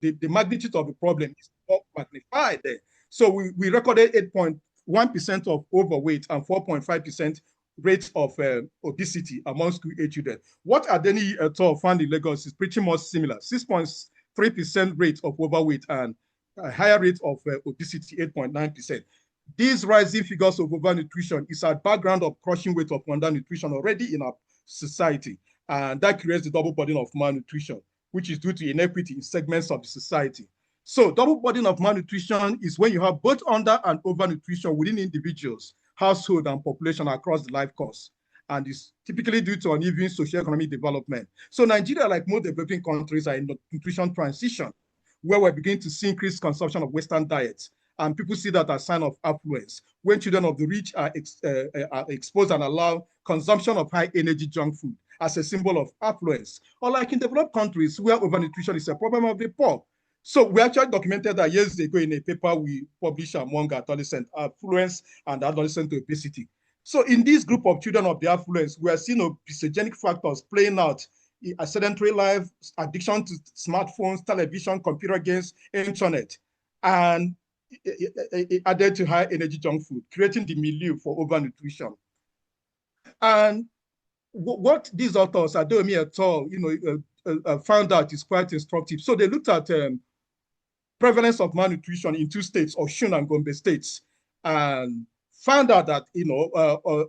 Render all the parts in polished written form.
the magnitude of the problem is more magnified there. So we recorded 8.1% of overweight and 4.5% rate of obesity among school age children. What Adeni et al. Found in Lagos is pretty much similar, 6.3% rate of overweight and a higher rate of obesity, 8.9%. These rising figures of overnutrition is a background of crushing weight of undernutrition already in our society. And that creates the double burden of malnutrition, which is due to inequity in segments of the society. So double burden of malnutrition is when you have both under and overnutrition within individuals, household, and population across the life course. And it's typically due to uneven socioeconomic development. So Nigeria, like most developing countries, are in nutrition transition, where we're beginning to see increased consumption of Western diets. And people see that as a sign of affluence. When children of the rich are exposed and allow consumption of high energy junk food as a symbol of affluence. Or like in developed countries where overnutrition is a problem of the poor. So we actually documented that years ago in a paper we published among adolescent affluence and adolescent obesity. So in this group of children of the affluence, we are seeing obesogenic factors playing out: a sedentary life, addiction to smartphones, television, computer games, internet, and added to high energy junk food, creating the milieu for overnutrition. And what these authors, Adomi et al., found out is quite instructive. So they looked at prevalence of malnutrition in two states, Osun and Gombe states, and found out that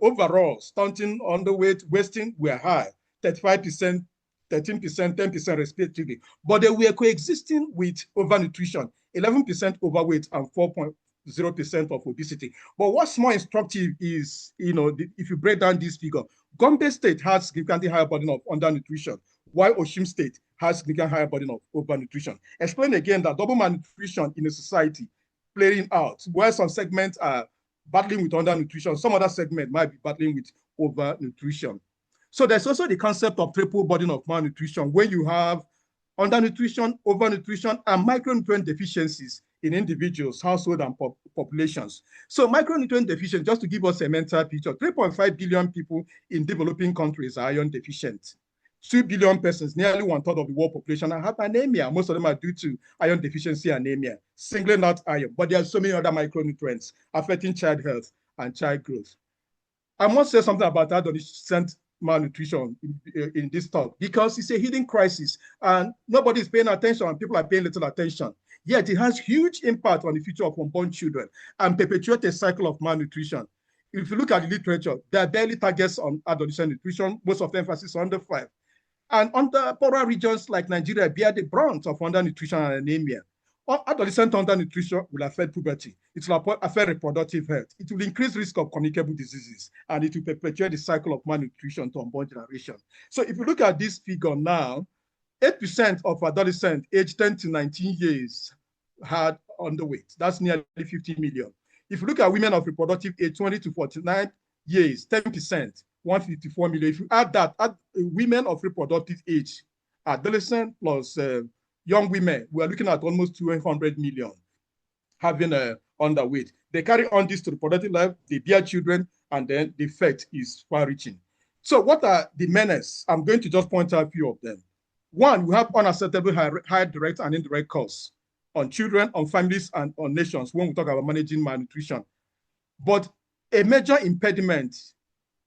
overall stunting, underweight, wasting were high, 35%, 13%, 10% respectively, but they were coexisting with overnutrition, 11% overweight and 4.0% of obesity. But what's more instructive is, if you break down this figure, Gombe State has significantly higher burden of undernutrition, while Osun State has significantly higher burden of overnutrition. Explain again that double malnutrition in a society playing out, where some segments are battling with undernutrition, some other segment might be battling with overnutrition. So there's also the concept of triple burden of malnutrition, where you have undernutrition, overnutrition, and micronutrient deficiencies in individuals, households, and populations. So micronutrient deficiency, just to give us a mental picture, 3.5 billion people in developing countries are iron deficient. 2 billion persons, nearly 1/3 of the world population, have anemia. Most of them are due to iron deficiency anemia, singling out iron. But there are so many other micronutrients affecting child health and child growth. I must say something about adolescent malnutrition in this talk, because it's a hidden crisis and nobody is paying attention and people are paying little attention. Yet it has huge impact on the future of unborn children and perpetuate a cycle of malnutrition. If you look at the literature, there are barely targets on adolescent nutrition, most of the emphasis on under 5. And under poorer regions like Nigeria bear the brunt of undernutrition and anemia. Adolescent undernutrition will affect puberty. It will affect reproductive health. It will increase risk of communicable diseases, and it will perpetuate the cycle of malnutrition to unborn generation. So if you look at this figure now, 8% of adolescents aged 10 to 19 years had underweight. That's nearly 50 million. If you look at women of reproductive age 20 to 49 years, 10%, 154 million. If you add that, women of reproductive age, adolescent plus young women, we are looking at almost 200 million having underweight. They carry on this to reproductive life, they bear children, and then the effect is far-reaching. So what are the menaces? I'm going to just point out a few of them. One, we have unacceptable high direct and indirect costs on children, on families, and on nations when we talk about managing malnutrition. But a major impediment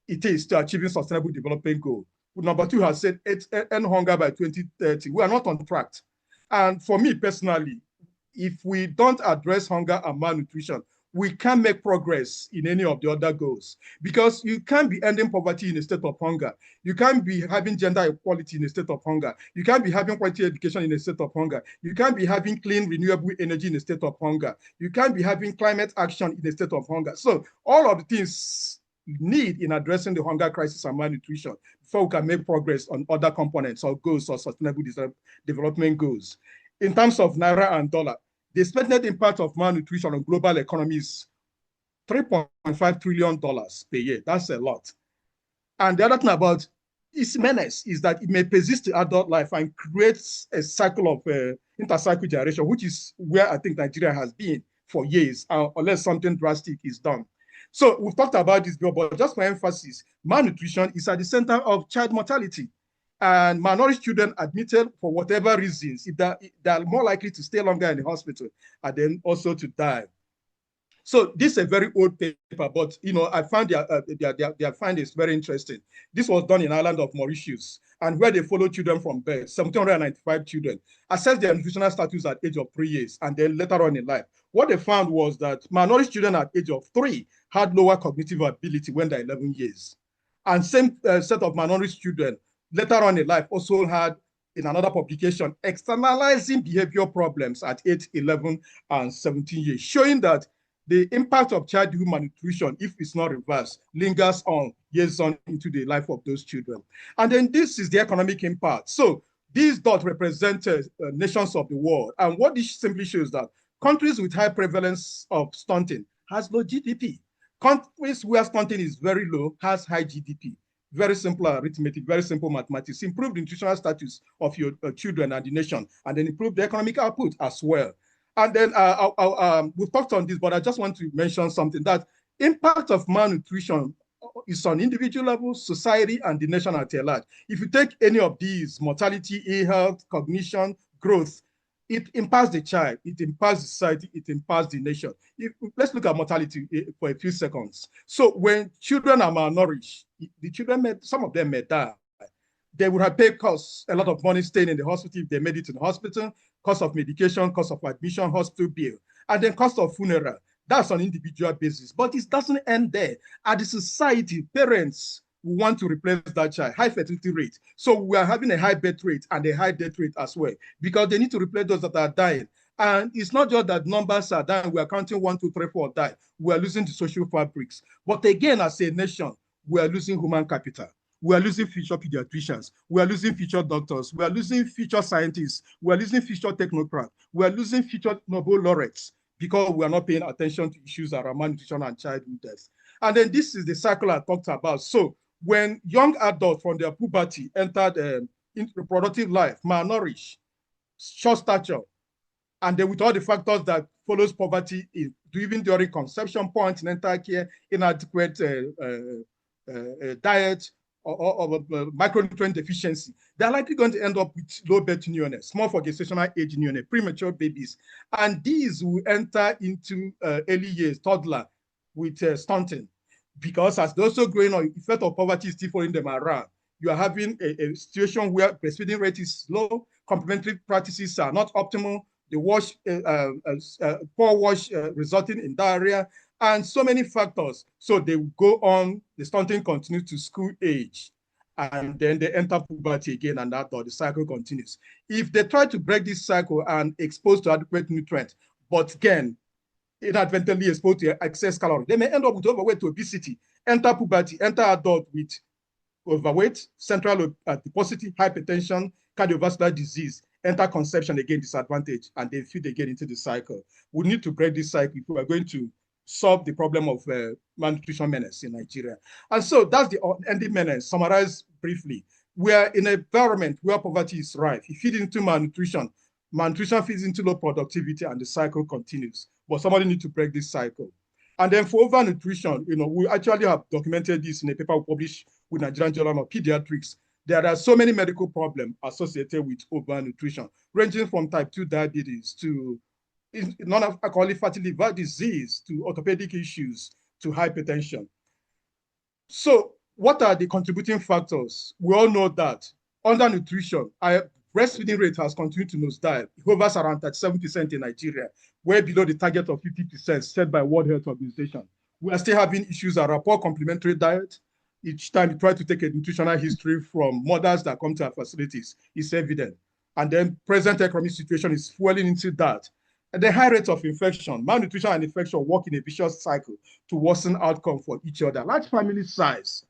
it is to achieving sustainable development goal. Number 2 has said end hunger by 2030. We are not on track. And for me personally, if we don't address hunger and malnutrition, we can't make progress in any of the other goals, because you can't be ending poverty in a state of hunger. You can't be having gender equality in a state of hunger. You can't be having quality education in a state of hunger. You can't be having clean, renewable energy in a state of hunger. You can't be having climate action in a state of hunger. So all of the things need in addressing the hunger crisis and malnutrition before we can make progress on other components or goals or sustainable development goals. In terms of Naira and dollar, the expected impact of malnutrition on global economy is $3.5 trillion per year. That's a lot. And the other thing about its menace is that it may persist to adult life and creates a cycle of intercycle generation, which is where I think Nigeria has been for years, unless something drastic is done. So we've talked about this before, but just for emphasis, malnutrition is at the center of child mortality. And malnourished children admitted for whatever reasons, if they're more likely to stay longer in the hospital and then also to die. So this is a very old paper, but I found their findings very interesting. This was done in island of Mauritius, and where they followed children from birth, 1,795 children, assessed their nutritional status at age of 3 years, and then later on in life. What they found was that malnourished children at age of 3 had lower cognitive ability when they're 11 years. And same set of malnourished children later on in life also had, in another publication, externalizing behavior problems at age 11 and 17 years, showing that the impact of childhood malnutrition, if it's not reversed, lingers on years on into the life of those children. And then this is the economic impact. So these dots represent nations of the world. And what this simply shows that countries with high prevalence of stunting has low GDP. Countries where stunting is very low has high GDP. Very simple arithmetic, very simple mathematics. Improve the nutritional status of your children and the nation, and then improve the economic output as well. And then we've talked on this, but I just want to mention something, that impact of malnutrition is on individual level, society, and the nation at large. If you take any of these, mortality, e-health, cognition, growth, it impacts the child, it impacts the society, it impacts the nation. Let's look at mortality for a few seconds. So when children are malnourished, the children, some of them may die. They would have paid costs, a lot of money staying in the hospital if they made it to the hospital, cost of medication, cost of admission, hospital bill, and then cost of funeral. That's on individual basis. But it doesn't end there. At the society, parents will want to replace that child, high fertility rate. So we are having a high birth rate and a high death rate as well, because they need to replace those that are dying. And it's not just that numbers are dying. We are counting 1, 2, 3, 4 die. We are losing the social fabrics. But again, as a nation, we are losing human capital. We are losing future pediatricians. We are losing future doctors. We are losing future scientists. We are losing future technocrats. We are losing future Nobel laureates because we are not paying attention to issues around malnutrition and childhood deaths. And then this is the cycle I talked about. So when young adults from their puberty entered into reproductive life, malnourished, short stature, and then with all the factors that follows poverty, even during conception, postnatal care, inadequate diet, or micronutrient deficiency, they're likely going to end up with low birth newness, small for gestational age newness, premature babies. And these will enter into early years, toddler, with stunting. Because as they're also growing on, effect of poverty is still following them around. You are having a situation where breastfeeding rate is low, complementary practices are not optimal, the wash, poor wash resulting in diarrhea, and so many factors. So they go on, the stunting continues to school age, and then they enter puberty again, and that the cycle continues. If they try to break this cycle and expose to adequate nutrients, but again, inadvertently exposed to excess calories, they may end up with overweight to obesity, enter puberty, enter adult with overweight, central adiposity, hypertension, cardiovascular disease, enter conception, again disadvantage, and they feed again into the cycle. We need to break this cycle if we are going to solve the problem of malnutrition menace in Nigeria. And so that's the unending menace, summarized briefly. We are in an environment where poverty is rife. It feeds into malnutrition. Malnutrition feeds into low productivity, and the cycle continues. But somebody needs to break this cycle. And then for overnutrition, we actually have documented this in a paper we published with Nigerian Journal of Pediatrics. There are so many medical problems associated with overnutrition, ranging from type 2 diabetes to non-alcoholic fatty liver disease to orthopedic issues to hypertension. So what are the contributing factors? We all know that undernutrition, breastfeeding rate has continued to nosedive. It hovers around 37% in Nigeria, way below the target of 50% set by World Health Organization. We are still having issues around poor complementary diet. Each time you try to take a nutritional history from mothers that come to our facilities, it's evident. And then present economic situation is fueling into that. And the high rates of infection, malnutrition and infection work in a vicious cycle to worsen outcome for each other. Large family size,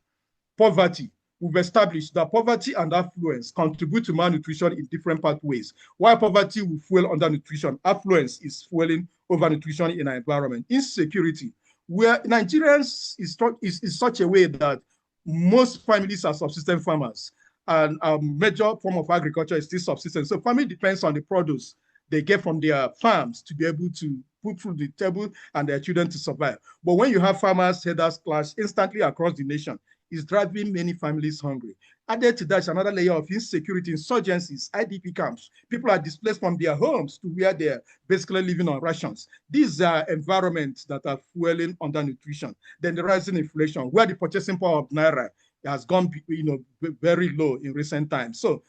poverty. We've established that poverty and affluence contribute to malnutrition in different pathways. While poverty will fuel undernutrition, affluence is fueling overnutrition in our environment. Insecurity, where Nigerians is such a way that most families are subsistence farmers, and a major form of agriculture is still subsistence. So family depends on the produce they get from their farms to be able to put food on the table and their children to survive. But when you have farmers, headers clash instantly across the nation, is driving many families hungry. Added to that, another layer of insecurity, insurgencies, IDP camps. People are displaced from their homes to where they're basically living on rations. These are environments that are fueling undernutrition. Then the rising inflation, where the purchasing power of Naira has gone, very low in recent times. So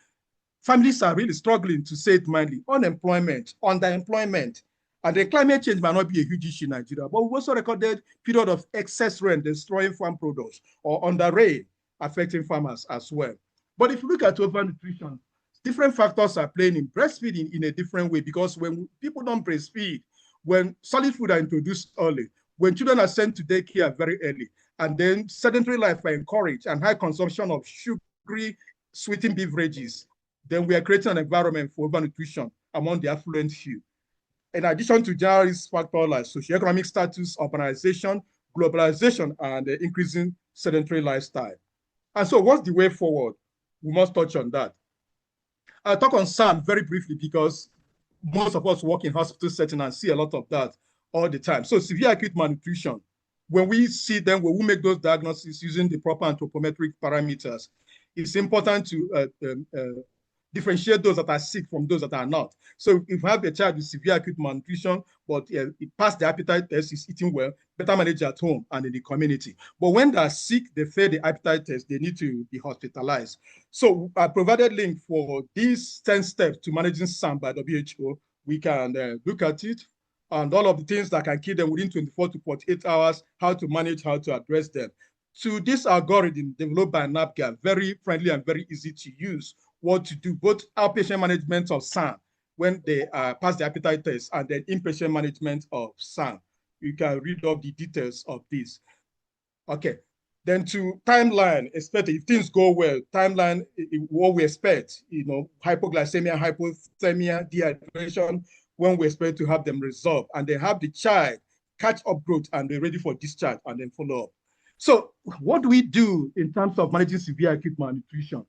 families are really struggling, to say it mildly. Unemployment, underemployment, and the climate change might not be a huge issue in Nigeria, but we've also recorded period of excess rain destroying farm produce, or under rain affecting farmers as well. But if you look at overnutrition, different factors are playing in breastfeeding in a different way, because when people don't breastfeed, when solid food are introduced early, when children are sent to daycare very early, and then sedentary life are encouraged and high consumption of sugary, sweetened beverages, then we are creating an environment for overnutrition among the affluent few. In addition to general risk factors like socioeconomic status, urbanization, globalization, and the increasing sedentary lifestyle. And so what's the way forward? We must touch on that. I'll talk on SAM very briefly, because most of us work in hospital setting and see a lot of that all the time. So severe acute malnutrition, when we see them, when we make those diagnoses using the proper anthropometric parameters, it's important to differentiate those that are sick from those that are not. So if you have a child with severe acute malnutrition, but it passed the appetite test, is eating well, better manage at home and in the community. But when they're sick, they fail the appetite test, they need to be hospitalized. So I provided link for these 10 steps to managing SAM by WHO. We can look at it, and all of the things that can kill them within 24 to 48 hours, how to manage, how to address them. To this algorithm developed by NAPGA, very friendly and very easy to use, what to do, both outpatient management of SAM when they pass the appetite test, and then inpatient management of SAM. You can read up the details of this. Okay, then to timeline, expect if things go well, timeline, what we expect, hypoglycemia, hypothermia, dehydration, when we expect to have them resolved, and they have the child catch up growth and be ready for discharge and then follow up. So what do we do in terms of managing severe acute malnutrition?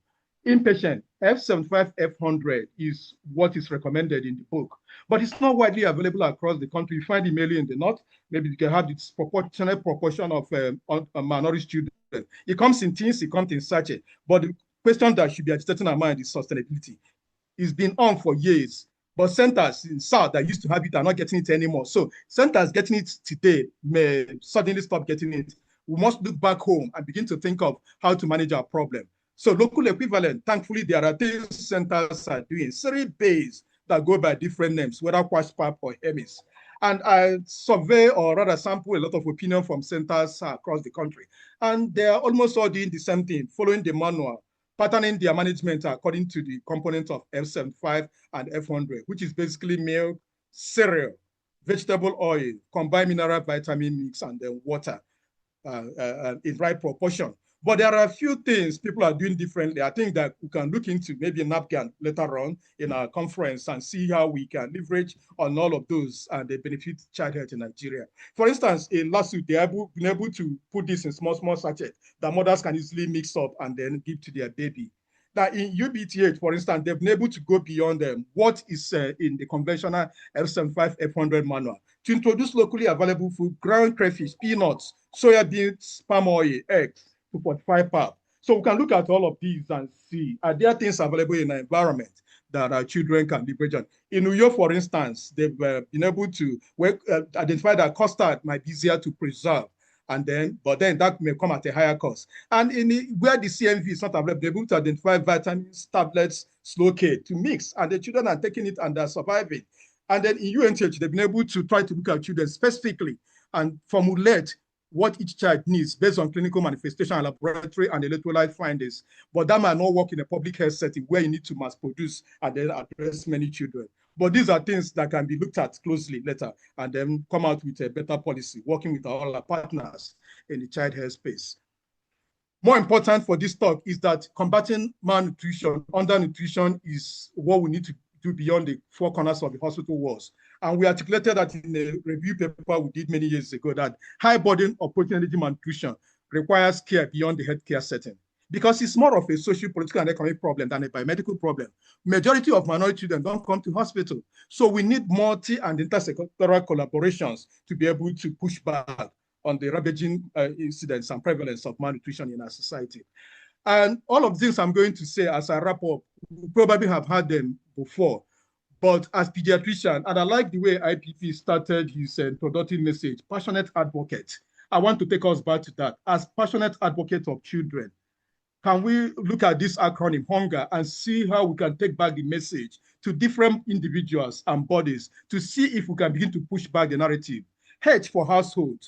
Inpatient, F75, F100 is what is recommended in the book, but it's not widely available across the country. You find it mainly in the north. Maybe you can have this proportionate proportion of malnourished children. It comes in teens, it comes in sachet, but the question that should be agitating our mind is sustainability. It's been on for years, but centers in South that used to have it are not getting it anymore. So centers getting it today may suddenly stop getting it. We must look back home and begin to think of how to manage our problem. So local equivalent, thankfully, there are things centers are doing, series-based that go by different names, whether QuashPap or HEMIS. And I survey, or rather sample, a lot of opinion from centers across the country. And they are almost all doing the same thing, following the manual, patterning their management according to the components of F75 and F100, which is basically milk, cereal, vegetable oil, combined mineral vitamin mix, and then water in right proportion. But there are a few things people are doing differently. I think that we can look into maybe NAPGAN later on in our conference and see how we can leverage on all of those and they benefit child health in Nigeria. For instance, in lawsuit, they have been able to put this in small sachets that mothers can easily mix up and then give to their baby. Now, in UBTH, for instance, they've been able to go beyond what is in the conventional F75, F100 manual to introduce locally available food, ground crayfish, peanuts, soya beans, palm oil, eggs, to 45 pounds. So we can look at all of these and see, are there things available in our environment that our children can leverage on? In New York, for instance, they've been able to identify that custard might be easier to preserve, but then that may come at a higher cost. And where the CMV is not available, they're able to identify vitamins, tablets, slow K to mix, and the children are taking it and they're surviving. And then in UNTH, they've been able to try to look at children specifically and formulate what each child needs based on clinical manifestation, laboratory, and electrolyte findings. But that might not work in a public health setting where you need to mass produce and then address many children. But these are things that can be looked at closely later and then come out with a better policy, working with all our partners in the child health space. More important for this talk is that combating malnutrition, undernutrition is what we need to do beyond the four corners of the hospital walls. And we articulated that in a review paper we did many years ago, that high burden of protein energy malnutrition requires care beyond the healthcare setting, because it's more of a social, political, and economic problem than a biomedical problem. Majority of minority children don't come to hospital. So we need multi and intersectoral collaborations to be able to push back on the ravaging incidence and prevalence of malnutrition in our society. And all of things I'm going to say as I wrap up, you probably have heard them before, but as pediatrician, and I like the way IPP started his introductory message, passionate advocate. I want to take us back to that. As passionate advocate of children, can we look at this acronym, hunger, and see how we can take back the message to different individuals and bodies to see if we can begin to push back the narrative? H for household.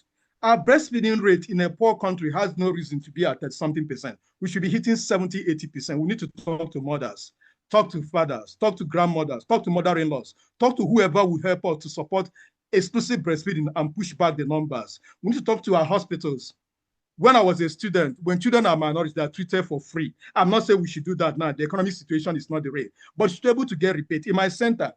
Our breastfeeding rate in a poor country has no reason to be at something percent. We should be hitting 70, 80%. We need to talk to mothers, talk to fathers, talk to grandmothers, talk to mother-in-laws, talk to whoever will help us to support exclusive breastfeeding and push back the numbers. We need to talk to our hospitals. When I was a student, when children are minorities, they are treated for free. I'm not saying we should do that now. The economic situation is not the rate, but should be able to get repaid. In my center,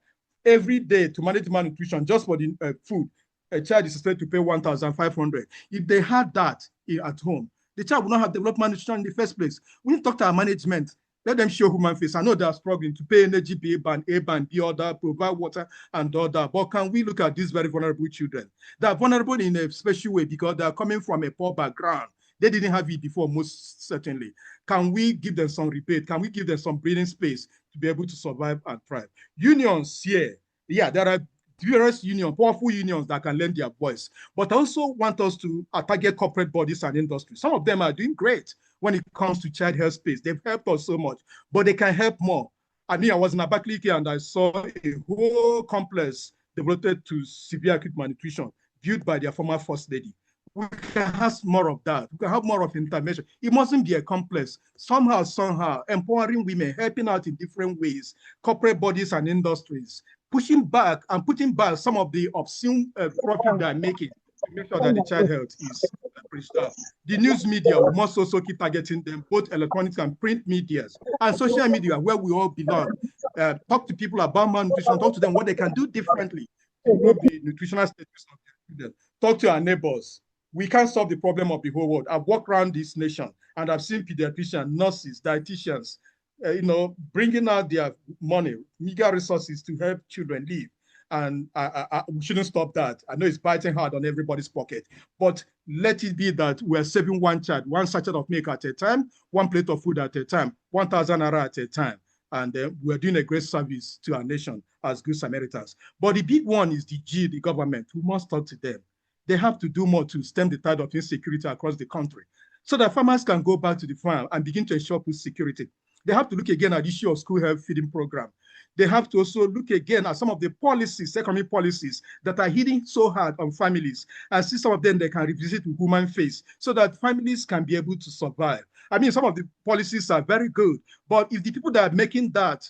every day to manage malnutrition, just for the food, a child is expected to pay 1,500. If they had that at home, the child would not have developed malnutrition in the first place. We need to talk to our management. Let them show human face. I know they are struggling to pay energy, B band, A band, B order, provide water, and all that. But can we look at these very vulnerable children? They are vulnerable in a special way because they are coming from a poor background. They didn't have it before, most certainly. Can we give them some rebate? Can we give them some breathing space to be able to survive and thrive? Unions here, yeah, there are various unions, powerful unions that can lend their voice, but I also want us to target corporate bodies and industry. Some of them are doing great when it comes to child health space. They've helped us so much, but they can help more. I mean, I was in Abakaliki and I saw a whole complex devoted to severe acute malnutrition built by their former first lady. We can have more of that. We can have more of intervention. It mustn't be a complex. Somehow, empowering women, helping out in different ways, corporate bodies and industries, pushing back and putting back some of the obscene profit they're making to make sure that the child health is preserved. The news media, we must also keep targeting them, both electronic and print medias and social media, where we all belong. Talk to people about malnutrition, talk to them what they can do differently to improve the nutritional status of their children. Talk to our neighbors. We can't solve the problem of the whole world. I've walked around this nation and I've seen pediatricians, nurses, dietitians, bringing out their money, meager resources to help children live. And we shouldn't stop that. I know it's biting hard on everybody's pocket, but let it be that we're saving one child, one sachet of milk at a time, one plate of food at a time, 1,000 naira at a time. And we're doing a great service to our nation as good Samaritans. But the big one is the G, the government. We must talk to them. They have to do more to stem the tide of insecurity across the country so that farmers can go back to the farm and begin to ensure food security. They have to look again at the issue of school health feeding program. They have to also look again at some of the policies, economic policies that are hitting so hard on families, and see some of them they can revisit with human face so that families can be able to survive. I mean, some of the policies are very good, but if the people that are making that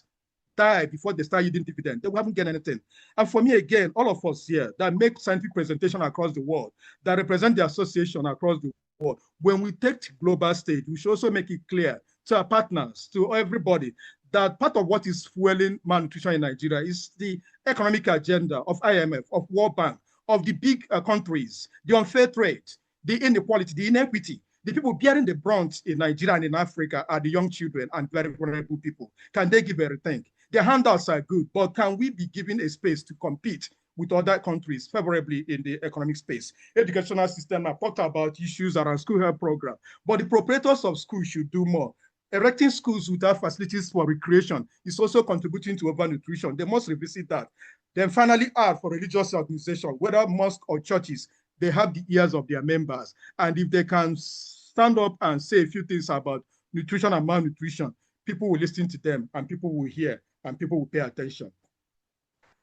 die before they start yielding dividend, they haven't get anything. And for me, again, all of us here that make scientific presentation across the world, that represent the association across the world, when we take global stage, we should also make it clear to our partners, to everybody, that part of what is fueling malnutrition in Nigeria is the economic agenda of IMF, of World Bank, of the big countries, the unfair trade, the inequality, the inequity. The people bearing the brunt in Nigeria and in Africa are the young children and very vulnerable people. Can they give a rethink? Their handouts are good, but can we be given a space to compete with other countries favorably in the economic space? Educational system, I've talked about issues around school health program, but the proprietors of schools should do more. Erecting schools without facilities for recreation is also contributing to overnutrition. They must revisit that. Then finally, for religious organizations, whether mosques or churches, they have the ears of their members. And if they can stand up and say a few things about nutrition and malnutrition, people will listen to them and people will hear and people will pay attention.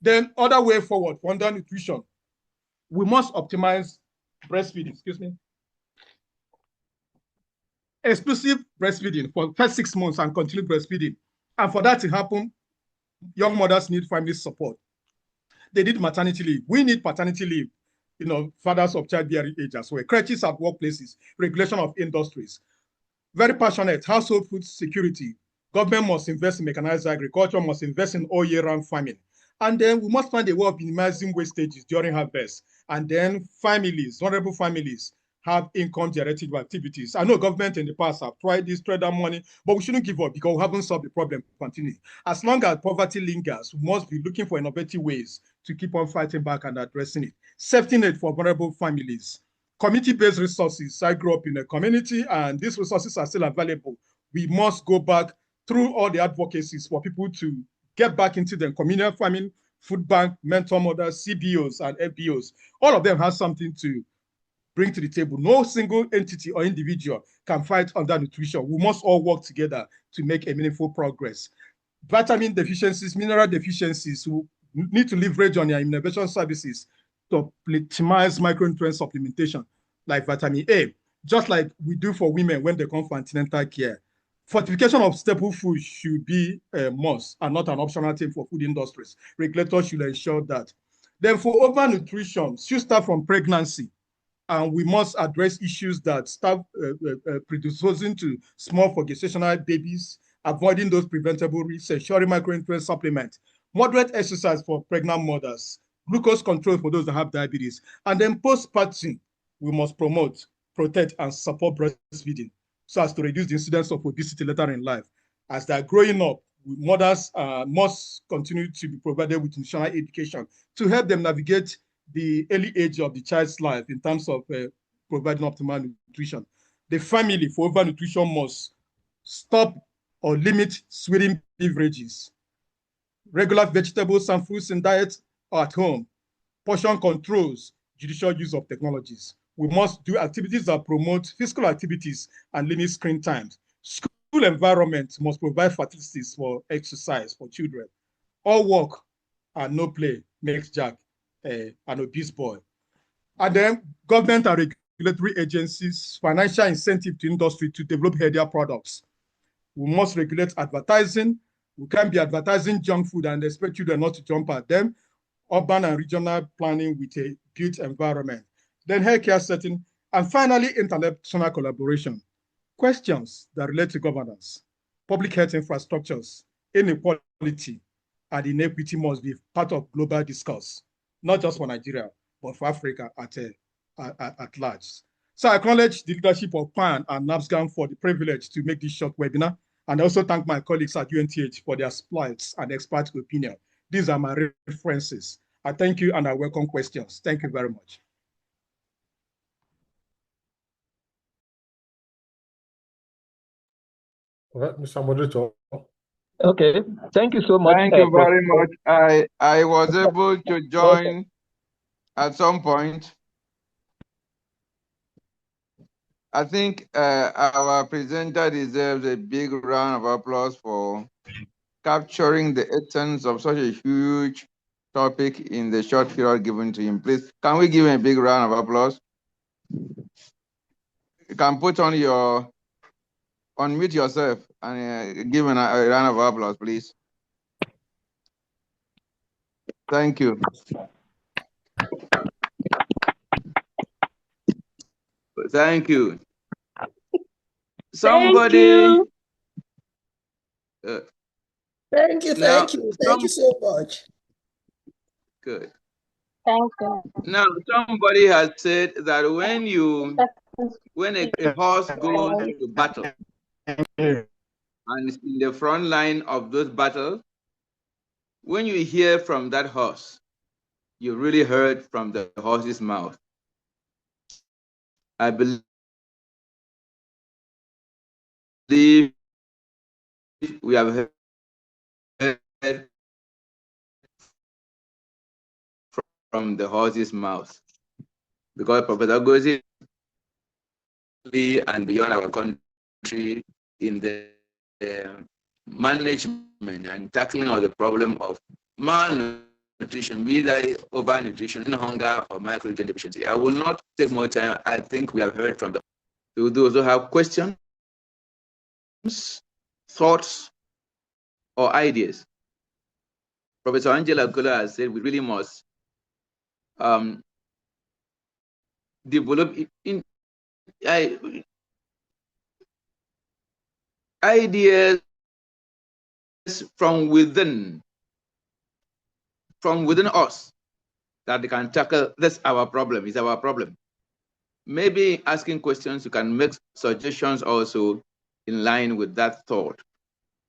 Then other way forward for undernutrition, we must optimize breastfeeding, exclusive breastfeeding for the first 6 months and continue breastfeeding. And for that to happen, young mothers need family support. They need maternity leave. We need paternity leave, fathers of childbearing age as well. Crèches at workplaces, regulation of industries. Very passionate, household food security. Government must invest in mechanized agriculture, must invest in all year round farming. And then we must find a way of minimizing wastages during harvest. And then families, vulnerable families, have income generative activities. I know government in the past have tried this, tried that money, but we shouldn't give up because we haven't solved the problem continually. As long as poverty lingers, we must be looking for innovative ways to keep on fighting back and addressing it. Safety net for vulnerable families. community-based resources. I grew up in a community, and these resources are still available. We must go back through all the advocacies for people to get back into the communal farming, food bank, mentor mothers, CBOs, and FBOs. All of them have something to bring to the table. No single entity or individual can fight undernutrition. We must all work together to make a meaningful progress. Vitamin deficiencies, mineral deficiencies, we need to leverage on their innovation services to optimize micronutrient supplementation, like vitamin A, just like we do for women when they come for antenatal care. Fortification of staple food should be a must and not an optional thing for food industries. Regulators should ensure that. Then for overnutrition, should start from pregnancy, and we must address issues that start predisposing to small for gestational babies, avoiding those preventable risks, ensuring micronutrient supplement, moderate exercise for pregnant mothers, glucose control for those that have diabetes, and then postpartum, we must promote, protect, and support breastfeeding so as to reduce the incidence of obesity later in life. As they're growing up, mothers must continue to be provided with nutritional education to help them navigate the early age of the child's life in terms of providing optimal nutrition. The family for overnutrition must stop or limit sweetening beverages, regular vegetables and fruits in diet or at home, portion controls, judicial use of technologies. We must do activities that promote physical activities and limit screen times. School environment must provide facilities for exercise for children. All work and no play makes Jack an obese boy. And then government and regulatory agencies, financial incentive to industry to develop healthier products. We must regulate advertising. We can't be advertising junk food and expect children not to jump at them. Urban and regional planning with a built environment. Then healthcare setting. And finally, international collaboration. Questions that relate to governance, public health infrastructures, inequality, and inequity must be part of global discourse, not just for Nigeria, but for Africa at large. So I acknowledge the leadership of PAN and NAPSGAN for the privilege to make this short webinar, and I also thank my colleagues at UNTH for their slides and expert opinion. These are my references. I thank you and I welcome questions. Thank you very much. All right, Mr. Moderator. Okay, thank you so much. Thank you very much. I was able to join at some point. I think our presenter deserves a big round of applause for capturing the essence of such a huge topic in the short period given to him. Please, can we give him a big round of applause? You can put on your, unmute yourself and give him a round of applause, please. Thank you. Thank you. Somebody. Thank you. Thank you so much. Good. Thank you. Now, somebody has said that when a horse goes to battle and is in the front line of those battles, when you hear from that horse, you really heard from the horse's mouth. I believe we have heard from the horse's mouth, because Professor Gozi and beyond our country in the management and tackling of the problem of malnutrition, be that overnutrition, hunger, or micronutrient deficiency. I will not take more time. I think we have heard from them. To those who have questions, thoughts, or ideas, Professor Angela Kola has said we really must develop ideas from within us that they can tackle. That's our problem. Is our problem. Maybe asking questions, you can make suggestions also in line with that thought.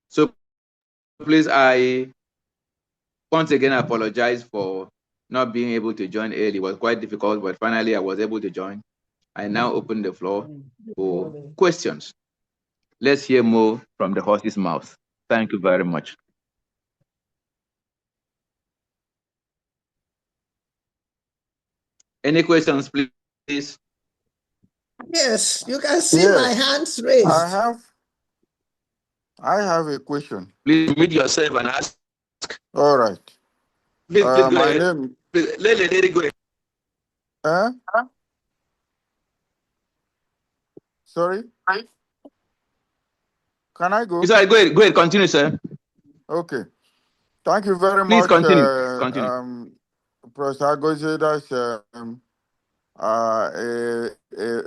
So please, I once again apologize for not being able to join early. It was quite difficult, but finally I was able to join. I now open the floor for questions. Let's hear more from the horse's mouth. Thank you very much. Any questions, please? Yes, you can see my hands raised. I have a question. Please mute yourself and ask. All right. Please go My ahead. name. Please, let the lady go ahead. Sorry? Can I go? Sorry, go ahead. Go ahead. Continue, sir. Okay. Thank you very Please much. continue. Continue. Professor Goje, that's a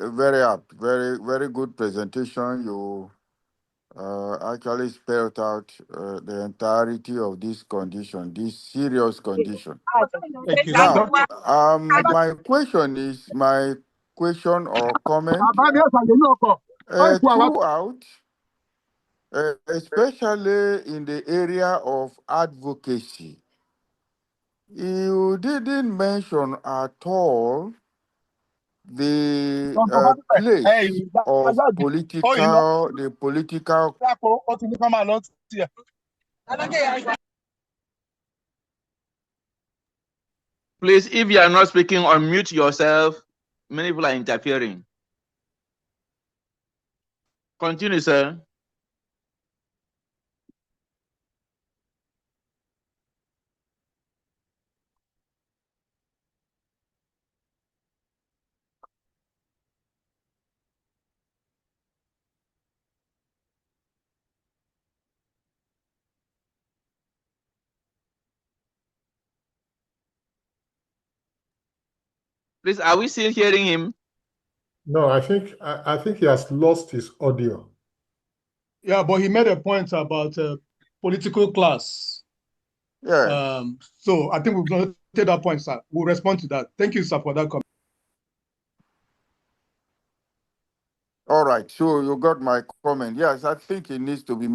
very apt, very good presentation. You actually spelled out the entirety of this condition, this serious condition. Thank you, Now, sir. my question or comment throughout, especially in the area of advocacy, you didn't mention at all the place of the political. Please, if you are not speaking, unmute yourself. Many people are interfering. Continue, sir. Please, are we still hearing him? No, I think he has lost his audio. Yeah, but he made a point about political class. Yeah. So I think we're going to take that point, sir. We'll respond to that. Thank you, sir, for that comment. All right. So you got my comment. Yes, I think it needs to be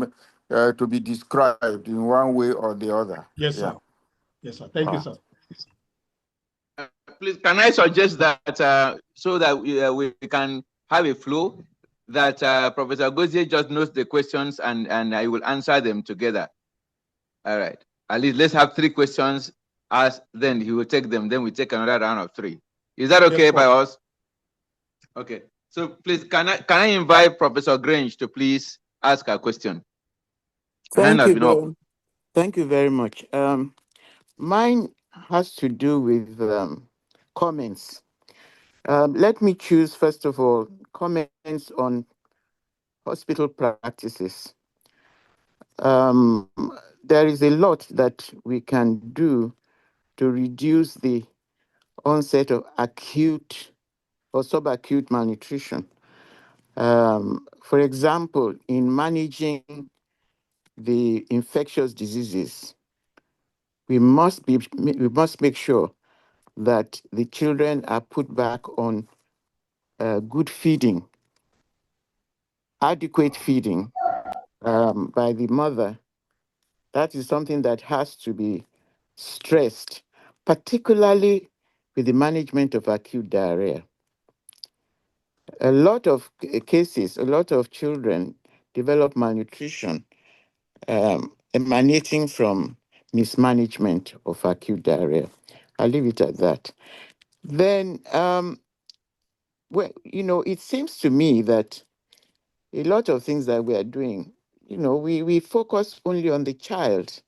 described in one way or the other. Yes, sir. Yes, sir. Thank you, sir. Please, can I suggest that so that we can have a flow, that Professor Gozie just notes the questions and I will answer them together. All right. At least let's have 3 questions asked, then he will take them, then we take another round of 3. Is that okay by us? Okay. So please, can I invite Professor Grange to please ask a question? Thank you. Thank you very much. Mine has to do with comments. Let me choose, first of all, comments on hospital practices. There is a lot that we can do to reduce the onset of acute or subacute malnutrition. For example, in managing the infectious diseases, we must make sure that the children are put back on good feeding, adequate feeding by the mother. That is something that has to be stressed, particularly with the management of acute diarrhea. A lot of cases, a lot of children develop malnutrition emanating from mismanagement of acute diarrhea. I'll leave it at that. Then, well, it seems to me that a lot of things that we are doing, we focus only on the child.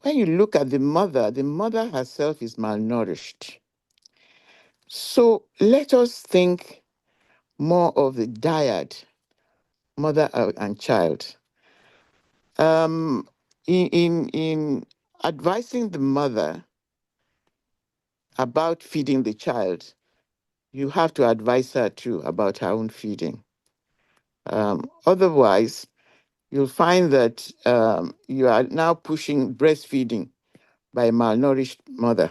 When you look at the mother herself is malnourished. So let us think more of the dyad, mother and child. In advising the mother about feeding the child, you have to advise her too about her own feeding. Otherwise, you'll find that you are now pushing breastfeeding by a malnourished mother.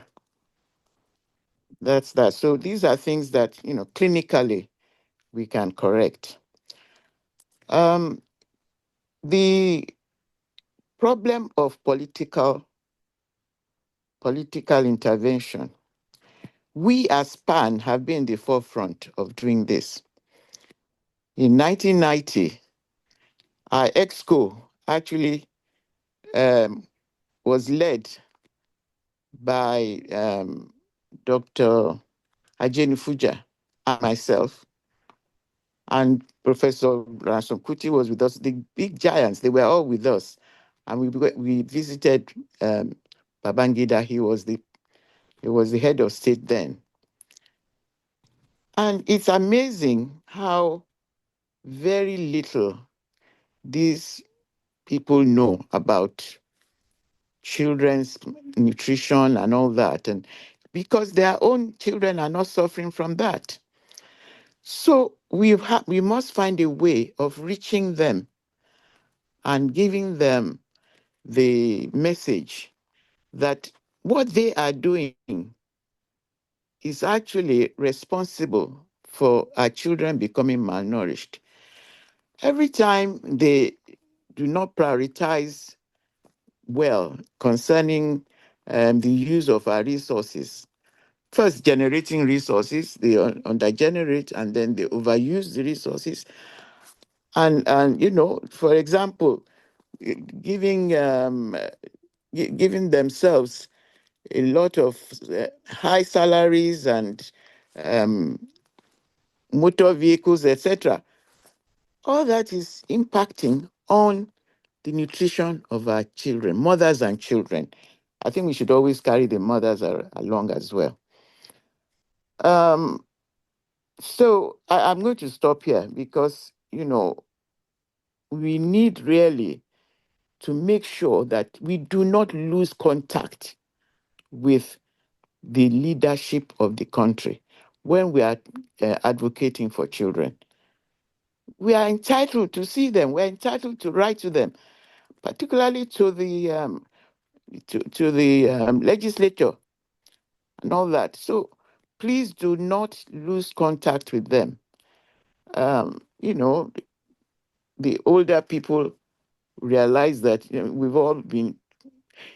That's that. So these are things that, clinically we can correct. The problem of political intervention. we as PAN have been in the forefront of doing this. In 1990, our EXCO actually was led by Dr. Ajeni Fuja and myself, and Professor Ransom Kuti was with us. The big giants, they were all with us. And we visited Babangida. He was the head of state then. And it's amazing how very little these people know about children's nutrition and all that. And because their own children are not suffering from that. So we must find a way of reaching them and giving them the message that what they are doing is actually responsible for our children becoming malnourished. Every time they do not prioritize well concerning the use of our resources, first generating resources, they undergenerate and then they overuse the resources. And for example, giving themselves a lot of high salaries and motor vehicles, etc. All that is impacting on the nutrition of our children, mothers and children. I think we should always carry the mothers along as well. So I'm going to stop here because, we need really to make sure that we do not lose contact with the leadership of the country when we are advocating for children. We are entitled to see them. We're entitled to write to them, particularly to the legislature and all that. So please do not lose contact with them. The older people realize that we've all been.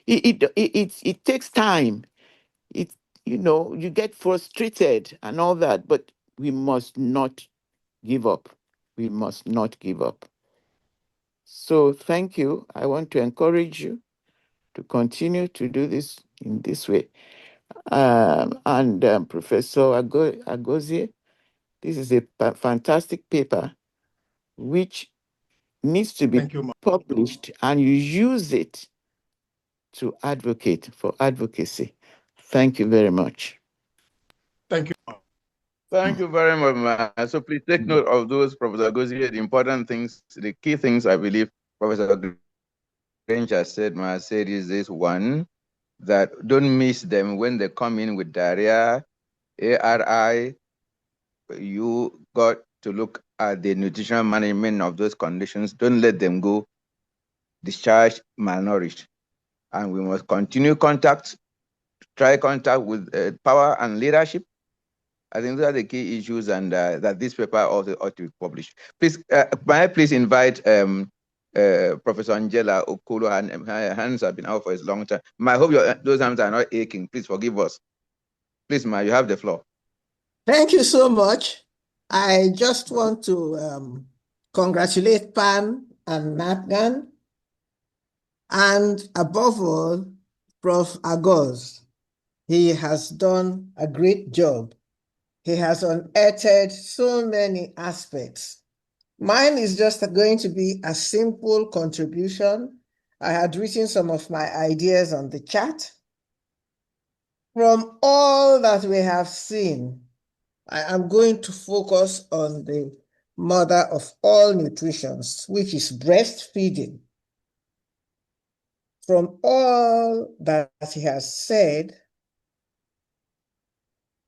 It takes time. You get frustrated and all that, but we must not give up. We must not give up. So thank you. I want to encourage you to continue to do this in this way. Professor Agozie, this is a fantastic paper which needs to be published, and you use it to advocate for advocacy. Thank you very much. Thank you. Thank you very much, man. So please take note of those, Professor Gozi, the important things, the key things I believe Professor Granger said is this: one, that don't miss them when they come in with diarrhea, ARI. You got to look at the nutritional management of those conditions. Don't let them go discharged, malnourished. And we must continue try contact with power and leadership. I think those are the key issues, and that this paper also ought to be published. Please, may I please invite Professor Angela Okolo? Her hands have been out for a long time. I hope those hands are not aching. Please forgive us. Please, Ma, you have the floor. Thank you so much. I just want to congratulate PAN and NAPGAN, and above all, Prof. Agoz. He has done a great job. He has unearthed so many aspects. Mine is just going to be a simple contribution. I had written some of my ideas on the chat. From all that we have seen, I am going to focus on the mother of all nutritions, which is breastfeeding. From all that he has said,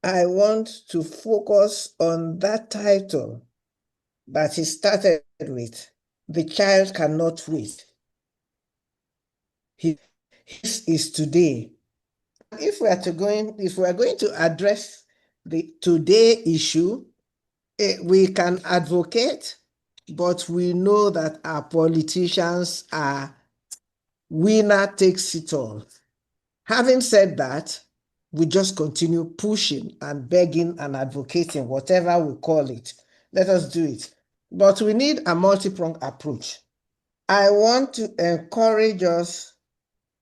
I want to focus on that title that he started with, "The Child Cannot Wait." His is today. If we are going to address the today issue, we can advocate, but we know that our politicians are winner takes it all. Having said that, we just continue pushing and begging and advocating, whatever we call it. Let us do it. But we need a multi-pronged approach. I want to encourage us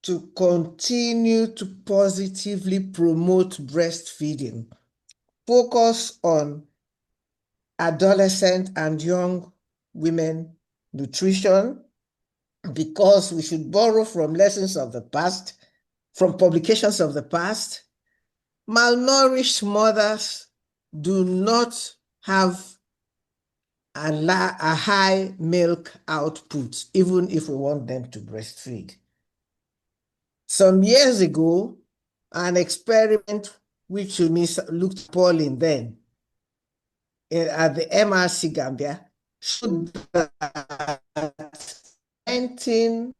to continue to positively promote breastfeeding. Focus on adolescent and young women nutrition, because we should borrow from lessons of the past, from publications of the past. Malnourished mothers do not have a high milk output, even if we want them to breastfeed. Some years ago, an experiment which to me looked appalling then at the MRC Gambia showed that 19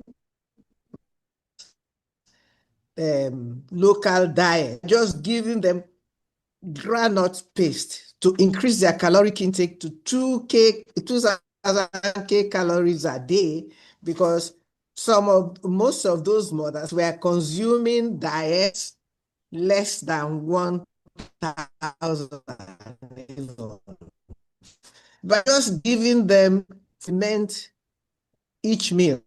local diet, just giving them granite paste to increase their caloric intake to 2,000 calories a day, because most of those mothers were consuming diets less than 1,000. By just giving them cement each meal,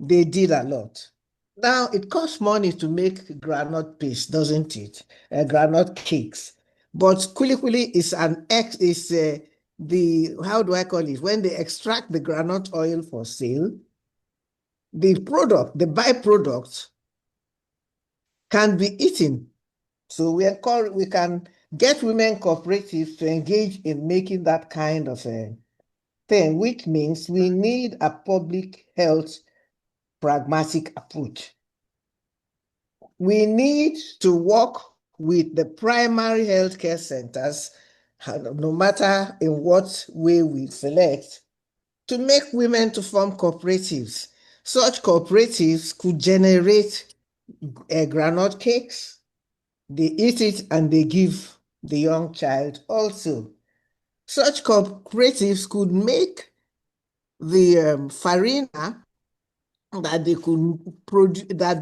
they did a lot. Now, it costs money to make granite paste, doesn't it? Granite cakes. But kulikuli is how do I call it? When they extract the granite oil for sale, the byproduct can be eaten. So we can get women cooperatives to engage in making that kind of a thing, which means we need a public health pragmatic approach. We need to work with the primary healthcare centers, no matter in what way we select, to make women to form cooperatives. Such cooperatives could generate granite cakes. They eat it and they give the young child also. Such cooperatives could make the farina that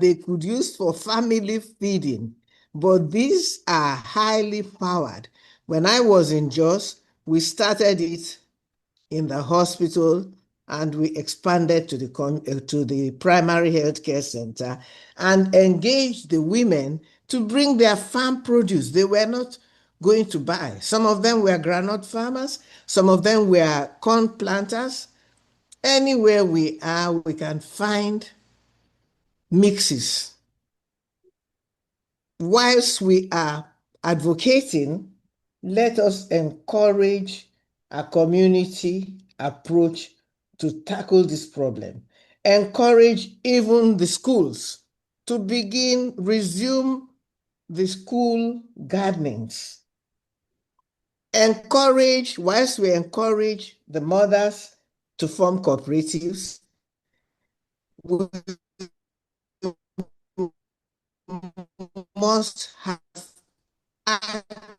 they could use for family feeding, but these are highly powered. When I was in Jos, we started it in the hospital and we expanded to the primary healthcare center and engaged the women to bring their farm produce. They were not going to buy. Some of them were granite farmers, some of them were corn planters. Anywhere we are, we can find mixes. Whilst we are advocating, let us encourage a community approach to tackle this problem. Encourage even the schools to resume the school gardenings. Whilst we encourage the mothers to form cooperatives, we must have active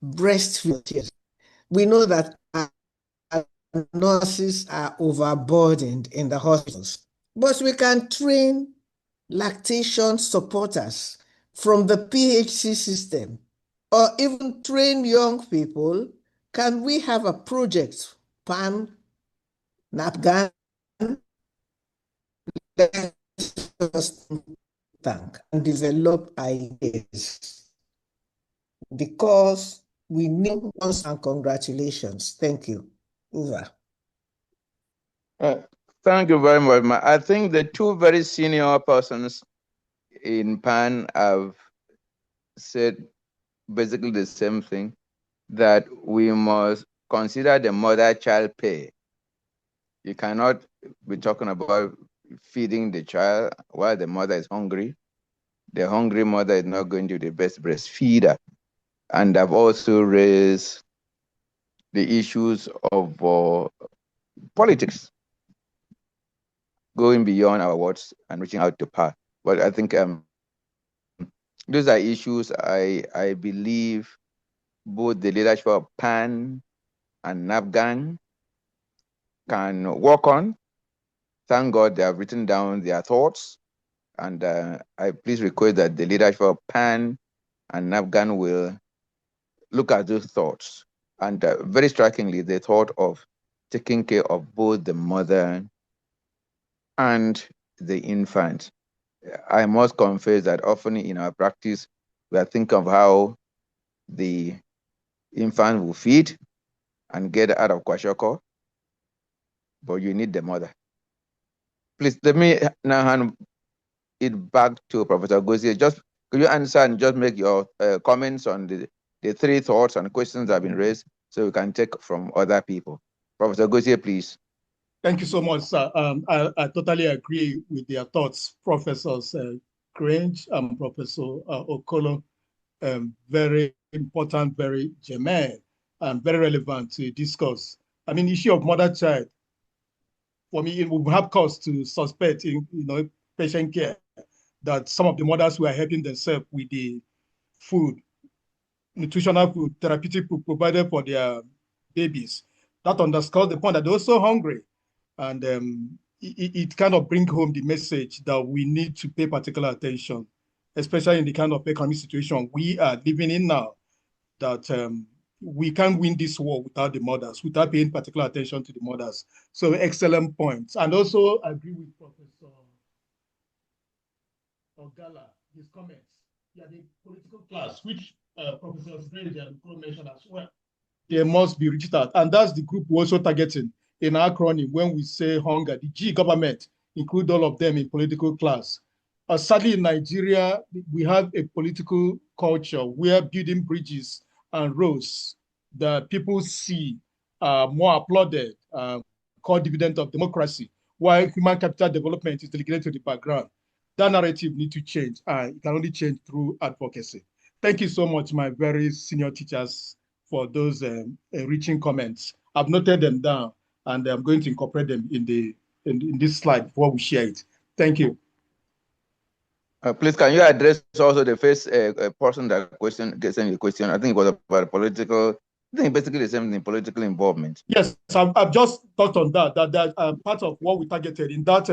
breastfeeding. We know that nurses are overburdened in the hospitals, but we can train lactation supporters from the PHC system, or even train young people. Can we have a project, PAN, NAPGAN, think and develop ideas, because we need once and congratulations. Thank you. Over. Thank you very much. I think the two very senior persons in PAN have said basically the same thing, that we must consider the mother-child pair. You cannot be talking about feeding the child while the mother is hungry. The hungry mother is not going to be the best breastfeeder. And I've also raised the issues of politics, going beyond our words and reaching out to power. But I think those are issues I believe both the leadership of PAN and NAPGAN can work on. Thank God they have written down their thoughts And I please request that the leadership of PAN and NAFGAN will look at those thoughts. And very strikingly, the thought of taking care of both the mother and the infant. I must confess that often in our practice, we are thinking of how the infant will feed and get out of kwashoko, but you need the mother. Please let me now hand it back to Professor Gozie. Just could you answer and just make your comments on the three thoughts and questions that have been raised so we can take from other people. Professor Gozie, please. Thank you so much, sir. I totally agree with their thoughts, Professors Grange and Professor Okolo. Very important, very germane, and very relevant to discuss. I mean, issue of mother-child, for me, it would have cause to suspect in patient care that some of the mothers were helping themselves with the food, nutritional food, therapeutic food provided for their babies. That underscores the point that they're also hungry. And it kind of brings home the message that we need to pay particular attention, especially in the kind of economic situation we are living in now, that we can't win this war without the mothers, without paying particular attention to the mothers. So excellent points. And also I agree with Professor Ogala, his comments. Yeah, the political class, which Professor Strange and Cole mentioned as well, they must be reached out. And that's the group we're also targeting in our acronym when we say hunger. The G government include all of them in political class. Sadly, in Nigeria, we have a political culture where building bridges and roads that people see more applauded, called dividend of democracy, while human capital development is delegated to the background. That narrative needs to change. It can only change through advocacy. Thank you so much, my very senior teachers, for those enriching comments. I've noted them down, and I'm going to incorporate them in this slide before we share it. Thank you. Please, can you address also the first person that sent the question? I think it was about political. I think basically the same thing, political involvement. Yes, I've just touched on that. That part of what we targeted in that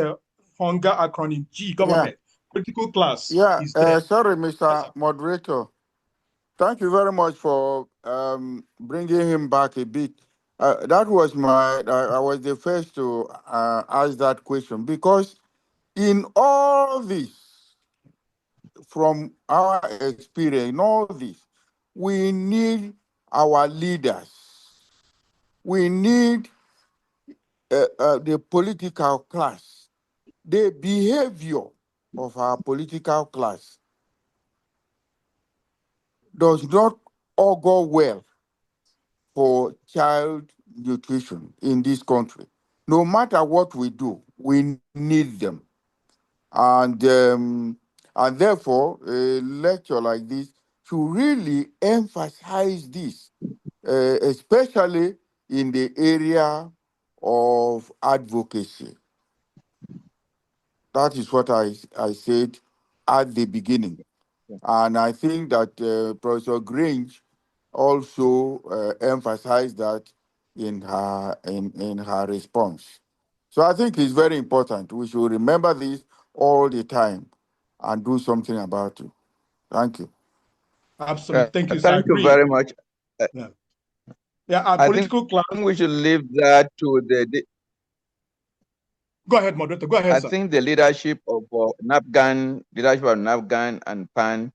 hunger acronym G government, political class. Yeah, Is there. sorry, Mr. Moderator. Thank you very much for bringing him back a bit. That was I was the first to ask that question because in all this, from our experience, in all this, we need our leaders. We need the political class. The behavior of our political class does not augur well for child nutrition in this country. No matter what we do, we need them. And therefore, a lecture like this should really emphasize this, especially in the area of advocacy. That is what I said at the beginning. And I think that Professor Grange also emphasized that in her response. So I think it's very important. We should remember this all the time and do something about it. Thank you. Absolutely. Thank you, sir. Thank you very much. Yeah, our political class. I think we should leave that to the Go ahead, moderator. Go ahead, I sir. think the leadership of NAFGAN and PAN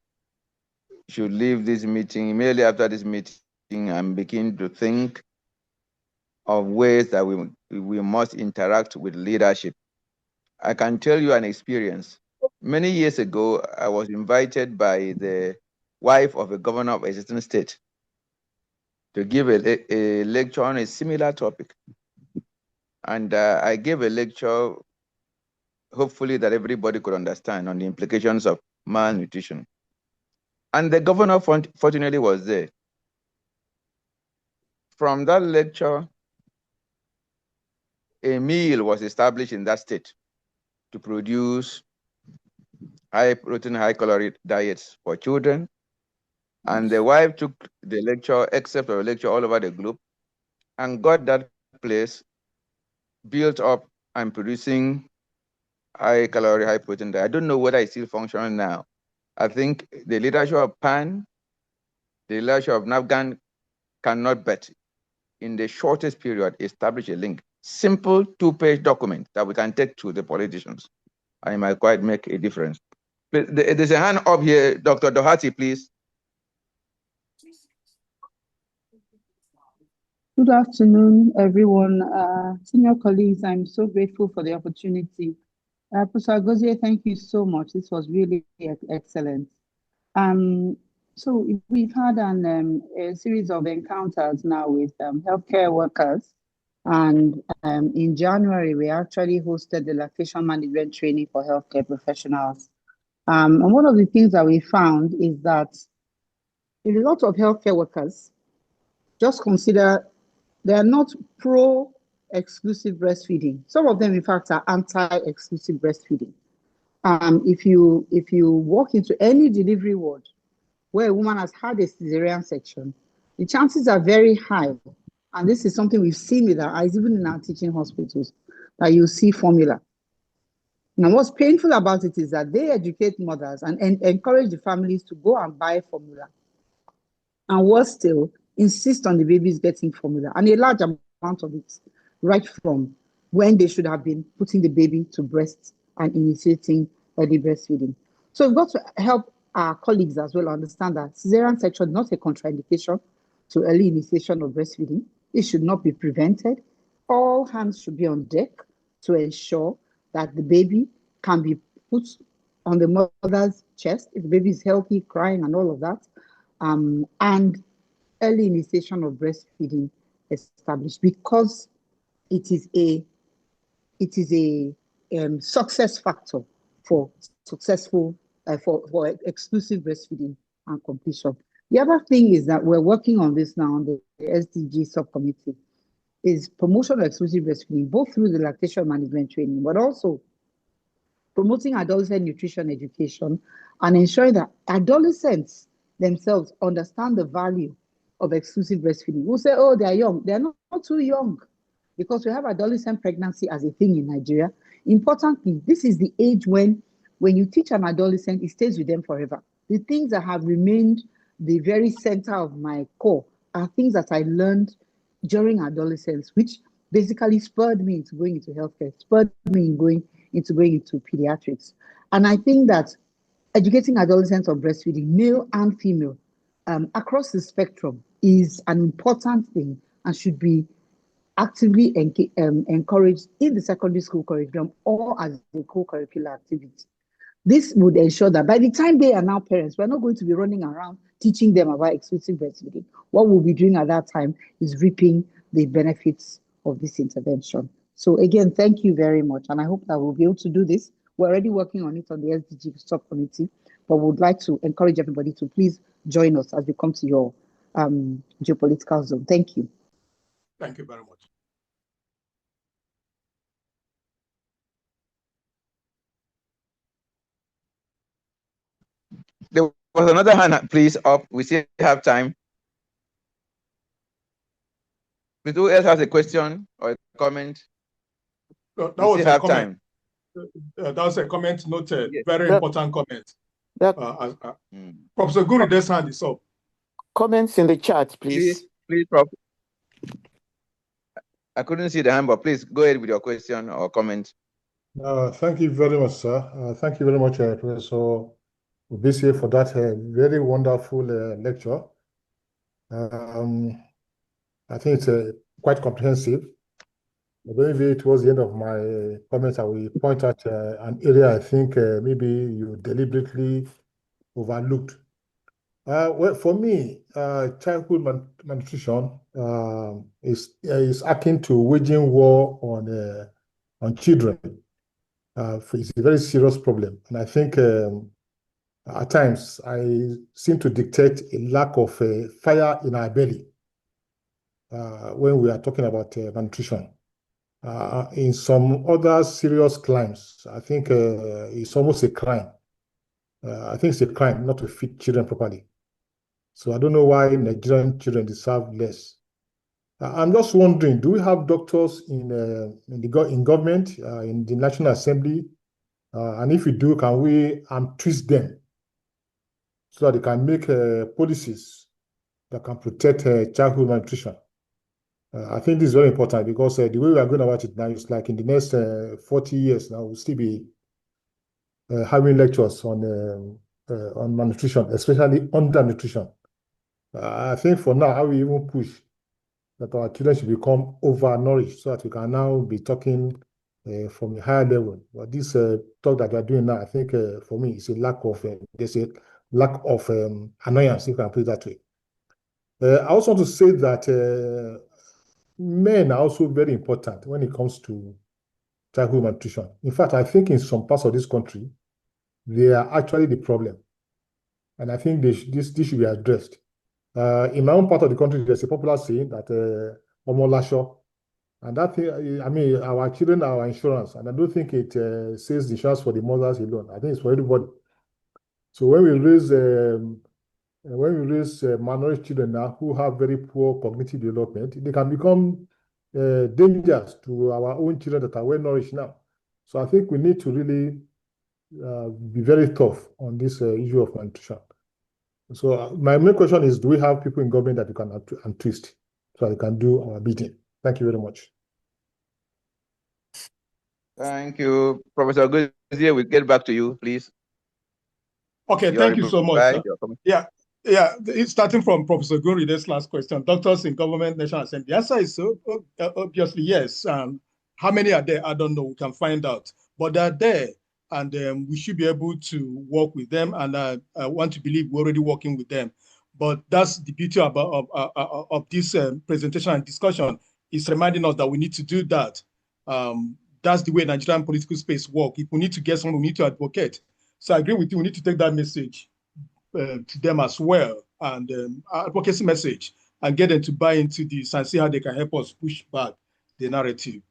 should leave this meeting immediately after this meeting and begin to think of ways that we must interact with leadership. I can tell you an experience. Many years ago, I was invited by the wife of a governor of a certain state to give a lecture on a similar topic. And I gave a lecture, hopefully that everybody could understand, on the implications of malnutrition. And the governor, fortunately, was there. From that lecture, a meal was established in that state to produce high protein, high calorie diets for children. And the wife took the lecture, except for a lecture all over the globe, and got that place built up and producing high calorie, high protein diet. I don't know whether it's still functional now. I think the leadership of PAN, the leadership of NAFGAN cannot bet in the shortest period establish a link. Simple 2-page document that we can take to the politicians. And it might quite make a difference. There's a hand up here, Dr. Doherty, please. Good afternoon, everyone. Senior colleagues, I'm so grateful for the opportunity. Professor Gozie, thank you so much. This was really excellent. So we've had a series of encounters now with healthcare workers. And in January, we actually hosted the lactation management training for healthcare professionals. And one of the things that we found is that a lot of healthcare workers just consider they are not pro-exclusive breastfeeding. Some of them, in fact, are anti-exclusive breastfeeding. If you walk into any delivery ward where a woman has had a cesarean section, the chances are very high. And this is something we've seen with our eyes, even in our teaching hospitals, that you see formula. Now, what's painful about it is that they educate mothers and encourage the families to go and buy formula. And worse still, insist on the babies getting formula, and a large amount of it, right from when they should have been putting the baby to breast and initiating early breastfeeding. So we've got to help our colleagues as well understand that cesarean section is not a contraindication to early initiation of breastfeeding. It should not be prevented. All hands should be on deck to ensure that the baby can be put on the mother's chest if the baby is healthy, crying, and all of that. And early initiation of breastfeeding established, because it is a success factor for successful for exclusive breastfeeding and completion. The other thing is that we're working on this now on the SDG subcommittee, is promotion of exclusive breastfeeding, both through the lactation management training, but also promoting adolescent nutrition education and ensuring that adolescents themselves understand the value of exclusive breastfeeding. We'll say, oh, they're young. They're not too young, because we have adolescent pregnancy as a thing in Nigeria. Importantly, this is the age when you teach an adolescent, it stays with them forever. The things that have remained the very center of my core are things that I learned during adolescence, which basically spurred me into going into healthcare, spurred me in going into pediatrics. And I think that educating adolescents on breastfeeding, male and female, across the spectrum, is an important thing and should be actively encouraged in the secondary school curriculum or as a co-curricular activity. This would ensure that by the time they are now parents, we're not going to be running around teaching them about exclusive breastfeeding. What we'll be doing at that time is reaping the benefits of this intervention. So again, thank you very much. And I hope that we'll be able to do this. We're already working on it on the SDG subcommittee, but we would like to encourage everybody to please join us as we come to your geopolitical zone. Thank you. Thank you very much. There was another hand, please, up. We still have time. If who else has a question or a comment? That was a comment. Time. That was a comment, not a very important comment. Professor Guride's hand is up. Comments in the chat, please. Please, Prof. I couldn't see the hand, but please go ahead with your question or comment. Thank you very much, sir. Thank you very much, Professor Obisi, for that very wonderful lecture. I think it's quite comprehensive. Maybe towards the end of my comments, I will point out an area I think maybe you deliberately overlooked. Well, for me, childhood malnutrition is akin to waging war on children. It's a very serious problem, and I think at times I seem to detect a lack of fire in our belly when we are talking about malnutrition. In some other serious crimes, I think it's almost a crime. I think it's a crime not to feed children properly. So I don't know why Nigerian children deserve less. I'm just wondering, do we have doctors in government, in the National Assembly, And if we do, can we twist them so that they can make policies that can protect childhood malnutrition? I think this is very important because the way we are going about it now is like in the next 40 years now, we'll still be having lectures on malnutrition, especially undernutrition. I think for now, how we even push that our children should become overnourished so that we can now be talking from a higher level. But this talk that we are doing now, I think for me, it's a lack of, there's a lack of annoyance, if you can put it that way. I also want to say that men are also very important when it comes to childhood malnutrition. In fact, I think in some parts of this country, they are actually the problem. And I think this should be addressed. In my own part of the country, there's a popular saying that Omo Lasho, and that thing, I mean, our children are our insurance, and I don't think it says the insurance for the mothers alone. I think it's for everybody. So when we raise malnourished children now who have very poor cognitive development, they can become dangerous to our own children that are well nourished now. So I think we need to really be very tough on this issue of malnutrition. So my main question is, do we have people in government that we can untwist so they can do our bidding? Thank you very much. Thank you, Professor Gozie. We'll get back to you, please. Okay, thank you so much. Yeah, it's starting from Professor Guri, this last question. Doctors in government, national assembly. The answer is obviously yes. How many are there? I don't know. We can find out. But they're there, and we should be able to work with them. And I want to believe we're already working with them. But that's the beauty of this presentation and discussion, is reminding us that we need to do that. That's the way Nigerian political space works. If we need to get someone, we need to advocate. So I agree with you. We need to take that message to them as well, and advocacy message, and get them to buy into this and see how they can help us push back the narrative.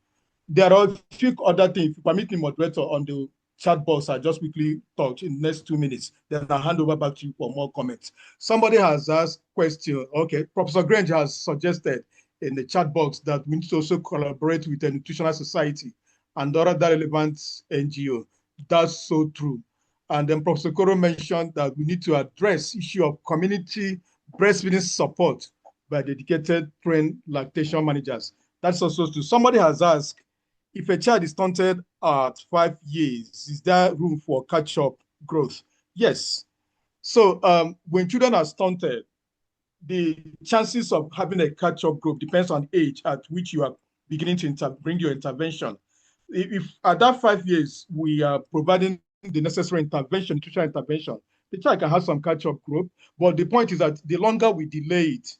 There are a few other things. If you permit me, moderator, on the chat box, I just quickly talk in the next 2 minutes. Then I'll hand over back to you for more comments. Somebody has asked question. Okay, Professor Grange has suggested in the chat box that we need to also collaborate with the Nutritional Society and other relevant NGO. That's so true. And then Professor Koro mentioned that we need to address issue of community breastfeeding support by dedicated trained lactation managers. That's also true. Somebody has asked, if a child is stunted at 5 years, is there room for catch-up growth? Yes. So when children are stunted, the chances of having a catch-up growth depends on age at which you are beginning to bring your intervention. If at that 5 years, we are providing the necessary intervention, nutritional intervention, the child can have some catch-up growth. But the point is that the longer we delay it,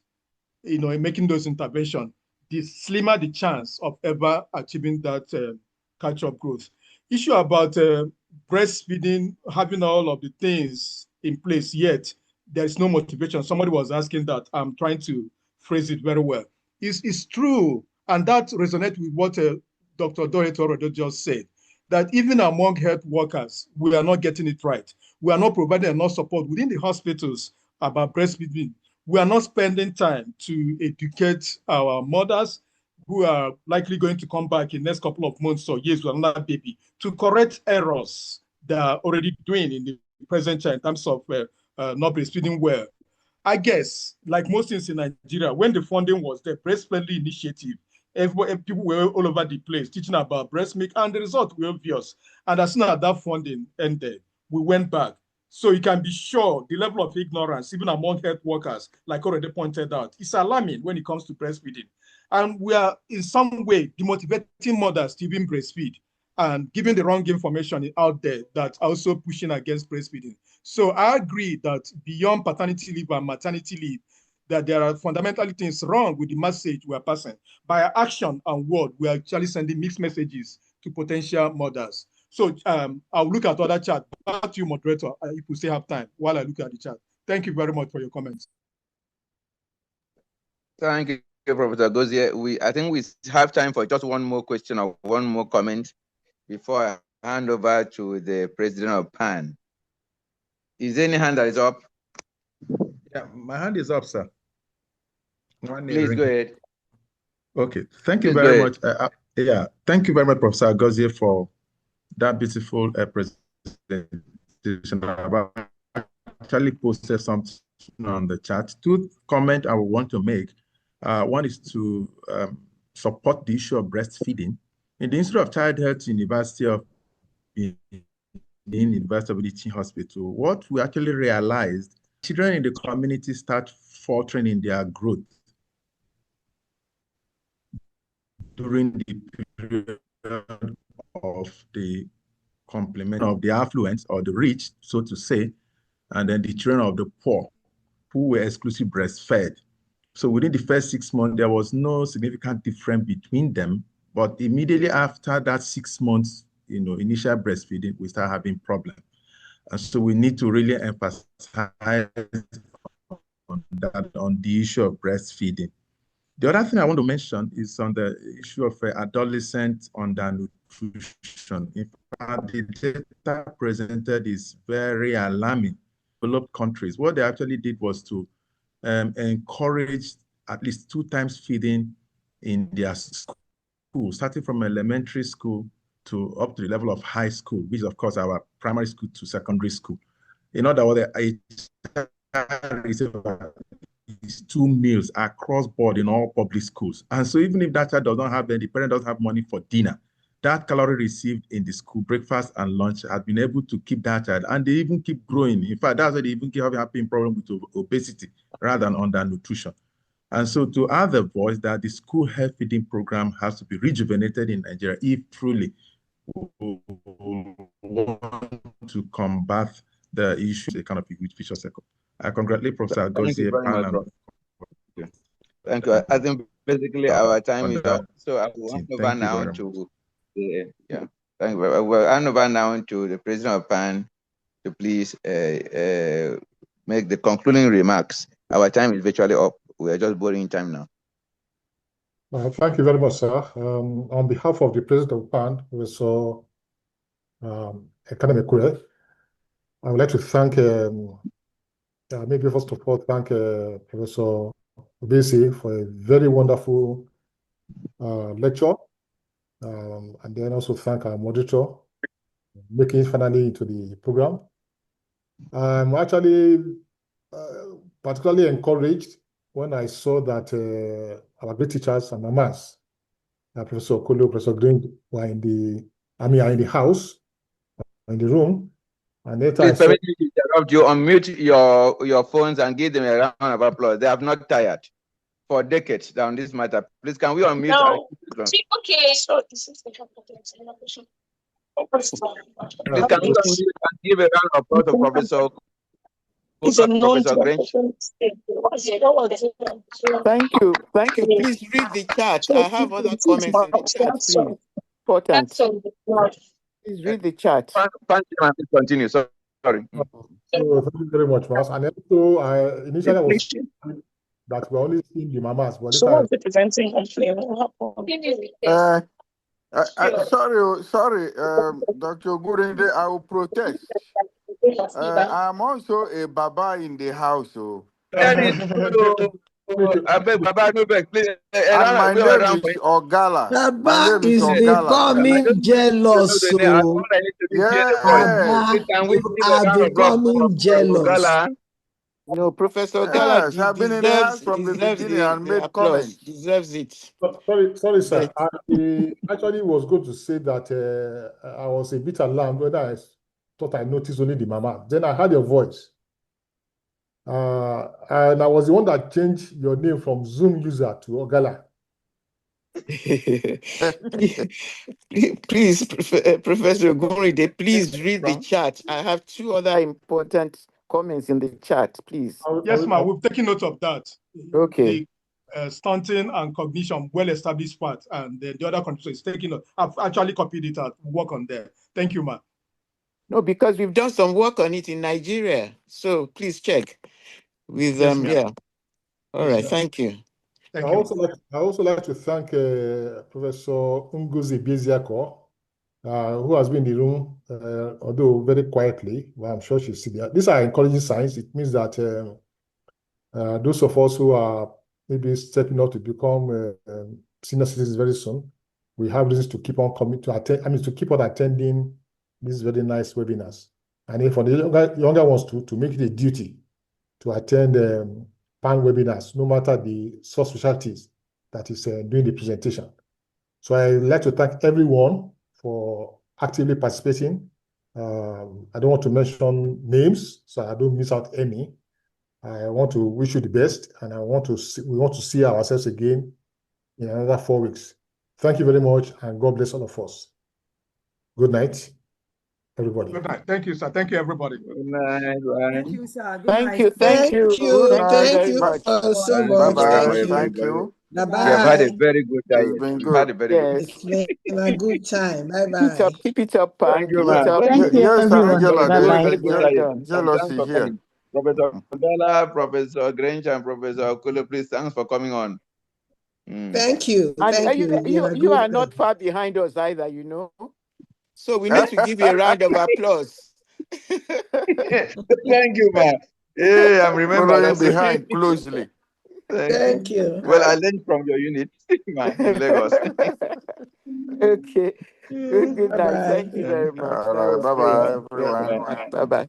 in making those interventions, the slimmer the chance of ever achieving that catch-up growth. Issue about breastfeeding, having all of the things in place, yet there's no motivation. Somebody was asking that. I'm trying to phrase it very well. It's true, and that resonates with what Dr. Doretoro just said, that even among health workers, we are not getting it right. We are not providing enough support within the hospitals about breastfeeding. We are not spending time to educate our mothers who are likely going to come back in the next couple of months or years with another baby to correct errors they are already doing in the present time in terms of not breastfeeding well. I guess, like most things in Nigeria, when the funding was there, Breast Friendly Initiative, people were all over the place teaching about breast milk, and the result were obvious. And as soon as that funding ended, we went back. So you can be sure the level of ignorance, even among health workers, like already pointed out, is alarming when it comes to breastfeeding. And we are in some way demotivating mothers to even breastfeed and giving the wrong information out there that's also pushing against breastfeeding. So I agree that beyond paternity leave and maternity leave, that there are fundamentally things wrong with the message we are passing. By our action and word, we are actually sending mixed messages to potential mothers. So I'll look at other chat. Back to you, moderator, if we still have time while I look at the chat. Thank you very much for your comments. Thank you, Professor Gozie. I think we have time for just one more question or one more comment before I hand over to the president of PAN. Is there any hand that is up? Yeah, my hand is up, sir. Please go ahead. Okay, thank you very much. Yeah, thank you very much, Professor Gozie, for that beautiful presentation. I've actually posted something on the chat. Two comments I would want to make. One is to support the issue of breastfeeding. In the Institute of Child Health, University of Teaching Hospital, what we actually realized, children in the community start faltering in their growth during the period of the complement of the affluent or the rich, so to say, and then the children of the poor who were exclusively breastfed. So within the first 6 months, there was no significant difference between them. But immediately after that 6 months, initial breastfeeding, we start having problems. And so we need to really emphasize on that, on the issue of breastfeeding. The other thing I want to mention is on the issue of adolescent undernutrition. In fact, the data presented is very alarming. Developed countries, what they actually did was to encourage at least 2 times feeding in their school, starting from elementary school to up to the level of high school, which is, of course, our primary school to secondary school. In other words, is 2 meals across board in all public schools. And so even if that child does not have, then the parent doesn't have money for dinner, that calorie received in the school breakfast and lunch has been able to keep that child, and they even keep growing. In fact, that's why they even keep having problem with obesity rather than undernutrition. And so to add the voice that the school health feeding program has to be rejuvenated in Nigeria if truly we want to combat the issue, a kind of huge vicious cycle. I congratulate Professor Gozie. Thank you. I think basically our time is up. So I will hand over now to the Thank you. We'll hand over now to the President of PAN to please make the concluding remarks. Our time is virtually up. We are just boring time now. Thank you very much, sir. On behalf of the President of PAN, Professor Academic Kure, I would like to thank, maybe first of all, thank Professor Obese for a very wonderful lecture, and then also thank our moderator making it finally into the program. I'm actually particularly encouraged when I saw that our great teachers and mamas, Professor Kolo, Professor Green, were in the house, in the room. And please permit me to interrupt you. Unmute your phones and give them a round of applause. They have not tired for decades on this matter. Please, can we unmute? No. Okay. So this is the please, can we unmute and give a round of applause to Professor? Professor Grange. Thank you. Thank you. Please read the chat. I have other comments in the chat, please. Important. Please read the chat. Please continue. Sorry. So, thank you very much, Mas. And also, initially I was that we're only seeing the mamas. But so what's the presenting? Sorry, Dr. Gurinde, I will protest. I'm also a Baba in the house. So. That is true. I beg, Baba, no beg, please. And my name is Ogala. Baba is becoming jealous. So yeah. You are becoming jealous. No, Professor Gala I've been in the house from the beginning and made comments. Deserves it. Sorry, sir. I actually was going to say that I was a bit alarmed when I thought I noticed only the mama. Then I heard your voice. And I was the one that changed your name from Zoom user to Ogala. Please, Professor Gurinde, please read the chat. I have 2 other important comments in the chat, please. Yes, ma'am. We've taken note of that. Okay. The stunting and cognition, well-established part, and the other control is taking note. I've actually copied it out. Work on there. Thank you, ma'am. No, because we've done some work on it in Nigeria. So please check with them. Yes, All right. Thank you. I also like to thank Professor Ngozi Beziako, who has been in the room, although very quietly, but I'm sure she'll see that. These are encouraging signs. It means that those of us who are maybe stepping up to become senior citizens very soon, we have reasons to keep on coming to attend. To keep on attending these very nice webinars. And if for the younger ones to make it a duty to attend PAN webinars, no matter the subspecialties that is doing the presentation. So I'd like to thank everyone for actively participating. I don't want to mention names, so I don't miss out any. I want to wish you the best, and we want to see ourselves again in another 4 weeks. Thank you very much, and God bless all of us. Good night, everybody. Good night. Thank you, sir. Thank you, everybody. Good night. Bye. Thank you, sir. Good Thank night. you. Thank you. Good night. Thank you Bye. so much. Bye-bye. Thank you. Thank you. We have had a Bye-bye. very good It's diet. been We've had good. a very good. Yes. It's been a good time. Keep it Bye-bye. up. Keep it up, Pan. Thank you, Keep it man. up. Thank you, Yes, everyone. Angela. Bye Very, bye. very good Well diet. done. And Jealous thanks is for here. coming. Professor Bella, Professor Grange, and Professor Kulu, please, thanks for coming on. Thank you. And Thank you. It's been a you are good not time. far behind us either, you know. So we need to give you a round of applause. Thank you, man. Yeah, I'm remembered Following also. behind closely. Thank you. Well, I learned from your unit, man, in Lagos. Okay. Good night. Bye-bye. Thank you very much. All That right. was Bye-bye, great. everyone. Bye-bye.